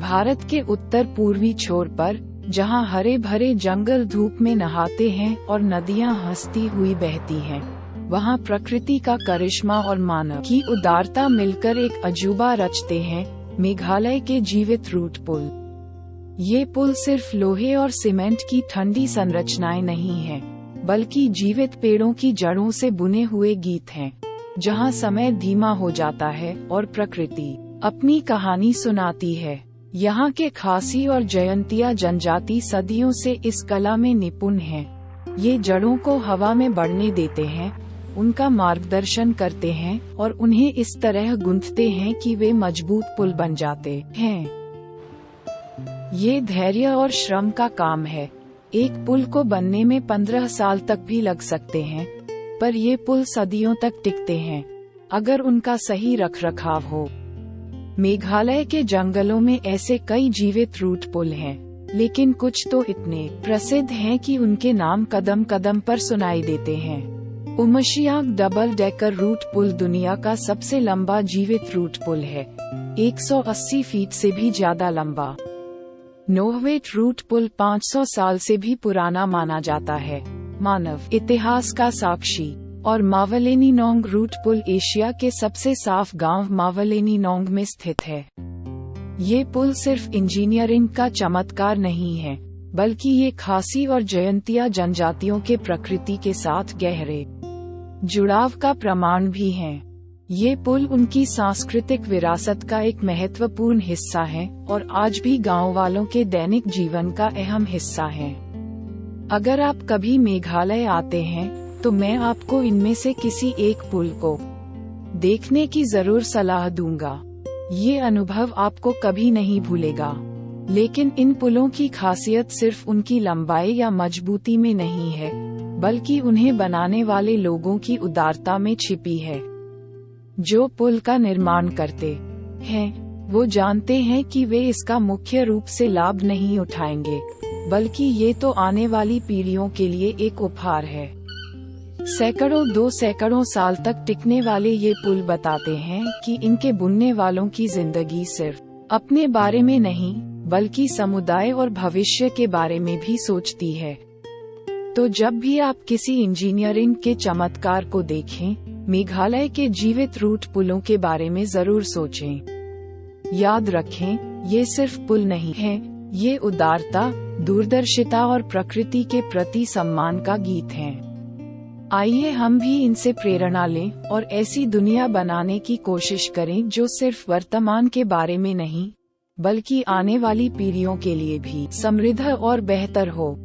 भारत के उत्तर पूर्वी छोर पर, जहां हरे भरे जंगल धूप में नहाते हैं और नदियां हंसती हुई बहती हैं, वहां प्रकृति का करिश्मा और मानव की उदारता मिलकर एक अजूबा रचते हैं, मेघालय के जीवित रूट पुल। ये पुल सिर्फ लोहे और सीमेंट की ठंडी संरचनाएं नहीं हैं, बल्कि जीवित पेड़ों की जड़ों से बुने हुए गीत हैं, जहां समय धीमा हो जाता है और प्रकृति अपनी कहानी सुनाती है। यहाँ के खासी और जयंतिया जनजाति सदियों से इस कला में निपुण हैं। ये जड़ों को हवा में बढ़ने देते हैं, उनका मार्गदर्शन करते हैं और उन्हें इस तरह गूंथते हैं कि वे मजबूत पुल बन जाते हैं। ये धैर्य और श्रम का काम है। एक पुल को बनने में 15 साल तक भी लग सकते हैं, पर ये पुल सदियों तक टिकते हैं, अगर उनका सही रखरखाव हो। मेघालय के जंगलों में ऐसे कई जीवित रूट पुल हैं, लेकिन कुछ तो इतने प्रसिद्ध हैं कि उनके नाम कदम कदम पर सुनाई देते हैं। उमशियाक डबल डेकर रूट पुल दुनिया का सबसे लंबा जीवित रूट पुल है, 180 फीट से भी ज्यादा लंबा। नोहवेट रूट पुल 500 साल से भी पुराना माना जाता है, मानव इतिहास का साक्षी। और मावलेनीनोंग रूट पुल एशिया के सबसे साफ गांव मावलेनीनोंग में स्थित है। ये पुल सिर्फ इंजीनियरिंग का चमत्कार नहीं है, बल्कि ये खासी और जयंतिया जनजातियों के प्रकृति के साथ गहरे जुड़ाव का प्रमाण भी हैं। ये पुल उनकी सांस्कृतिक विरासत का एक महत्वपूर्ण हिस्सा है और आज भी गांव वालों के दैनिक जीवन का अहम हिस्सा है। अगर आप कभी मेघालय आते हैं, तो मैं आपको इनमें से किसी एक पुल को देखने की जरूर सलाह दूंगा। ये अनुभव आपको कभी नहीं भूलेगा। लेकिन इन पुलों की खासियत सिर्फ उनकी लंबाई या मजबूती में नहीं है, बल्कि उन्हें बनाने वाले लोगों की उदारता में छिपी है। जो पुल का निर्माण करते हैं, वो जानते हैं कि वे इसका मुख्य रूप से लाभ नहीं उठाएंगे, बल्कि ये तो आने वाली पीढ़ियों के लिए एक उपहार है। दो सैकड़ों साल तक टिकने वाले ये पुल बताते हैं कि इनके बुनने वालों की जिंदगी सिर्फ अपने बारे में नहीं, बल्कि समुदाय और भविष्य के बारे में भी सोचती है। तो जब भी आप किसी इंजीनियरिंग के चमत्कार को देखें, मेघालय के जीवित रूट पुलों के बारे में जरूर सोचें। याद रखें, ये सिर्फ पुल नहीं है, ये उदारता, दूरदर्शिता और प्रकृति के प्रति सम्मान का गीत है। आइए हम भी इनसे प्रेरणा लें और ऐसी दुनिया बनाने की कोशिश करें जो सिर्फ वर्तमान के बारे में नहीं, बल्कि आने वाली पीढ़ियों के लिए भी समृद्ध और बेहतर हो।